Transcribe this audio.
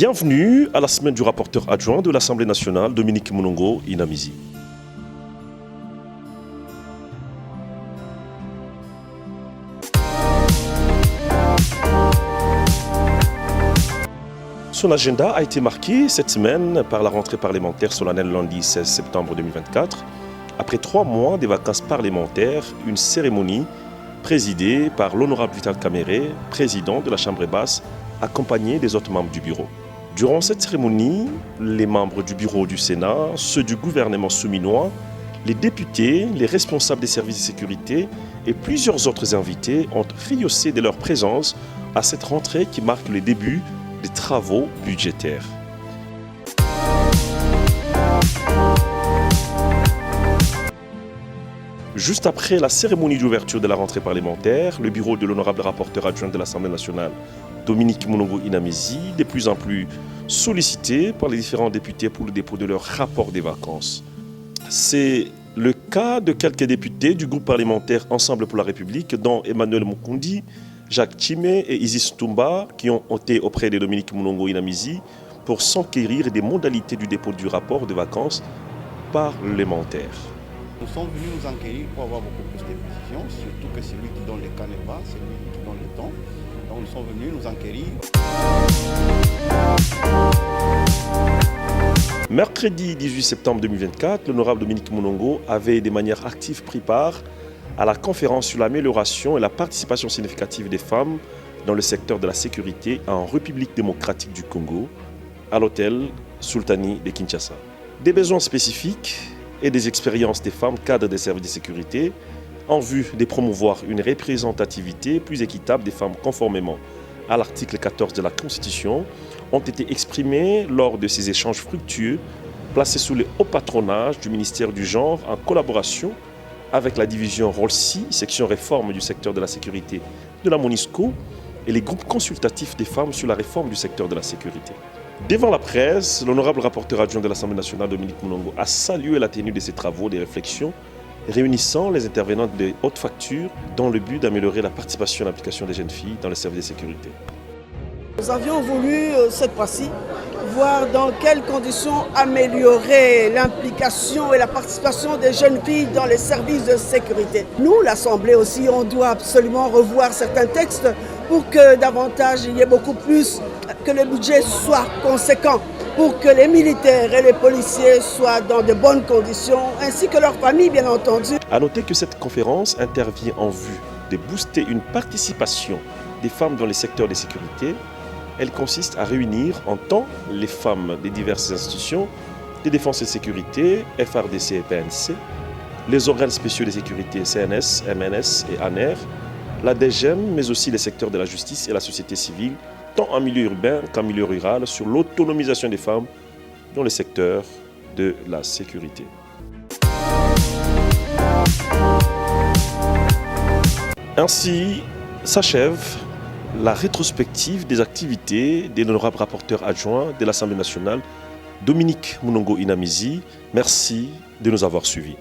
Bienvenue à la semaine du rapporteur adjoint de l'Assemblée nationale, Dominique Mounongo Inamizi. Son agenda a été marqué cette semaine par la rentrée parlementaire solennelle lundi 16 septembre 2024. Après 3 mois de vacances parlementaires, une cérémonie présidée par l'honorable Vital Kamere, président de la Chambre basse, accompagné des autres membres du bureau. Durant cette cérémonie, les membres du bureau du Sénat, ceux du gouvernement souminois, les députés, les responsables des services de sécurité et plusieurs autres invités ont rehaussé de leur présence à cette rentrée qui marque le début des travaux budgétaires. Juste après la cérémonie d'ouverture de la rentrée parlementaire, le bureau de l'honorable rapporteur adjoint de l'Assemblée nationale, Dominique Mounongo Inamizi, de plus en plus sollicité par les différents députés pour le dépôt de leur rapport des vacances. C'est le cas de quelques députés du groupe parlementaire Ensemble pour la République, dont Emmanuel Mukundi, Jacques Chimé et Isis Toumba, qui ont été auprès de Dominique Mounongo Inamizi pour s'enquérir des modalités du dépôt du rapport de vacances parlementaires. Nous sommes venus nous enquérir pour avoir beaucoup plus de précisions, surtout que celui qui donne le cas n'est pas celui qui donne le temps. Donc nous sommes venus nous enquérir. Mercredi 18 septembre 2024, l'honorable Dominique Mounongo avait de manière active pris part à la conférence sur l'amélioration et la participation significative des femmes dans le secteur de la sécurité en République démocratique du Congo, à l'hôtel Sultani de Kinshasa. Des besoins spécifiques et des expériences des femmes cadres des services de sécurité en vue de promouvoir une représentativité plus équitable des femmes conformément à l'article 14 de la Constitution ont été exprimés lors de ces échanges fructueux placés sous le haut patronage du ministère du Genre en collaboration avec la division ROLSI, section réforme du secteur de la sécurité de la MONUSCO et les groupes consultatifs des femmes sur la réforme du secteur de la sécurité. Devant la presse, l'honorable rapporteur adjoint de l'Assemblée nationale, Dominique Mounongo, a salué la tenue de ces travaux de réflexion réunissant les intervenantes de haute facture dans le but d'améliorer la participation et l'implication des jeunes filles dans les services de sécurité. Nous avions voulu cette fois-ci voir dans quelles conditions améliorer l'implication et la participation des jeunes filles dans les services de sécurité. Nous, l'Assemblée aussi, on doit absolument revoir certains textes pour que davantage il y ait beaucoup plus, que le budget soit conséquent, pour que les militaires et les policiers soient dans de bonnes conditions, ainsi que leurs familles, bien entendu. À noter que cette conférence intervient en vue de booster une participation des femmes dans les secteurs de sécurité. Elle consiste à réunir en temps les femmes des diverses institutions de défense et de sécurité, FRDC et PNC, les organes spéciaux de sécurité CNS, MNS et ANER, la DGM, mais aussi les secteurs de la justice et la société civile, tant en milieu urbain qu'en milieu rural, sur l'autonomisation des femmes dans le secteur de la sécurité. Ainsi s'achève la rétrospective des activités de l'honorable rapporteur adjoint de l'Assemblée nationale, Dominique Mounongo Inamizi. Merci de nous avoir suivis.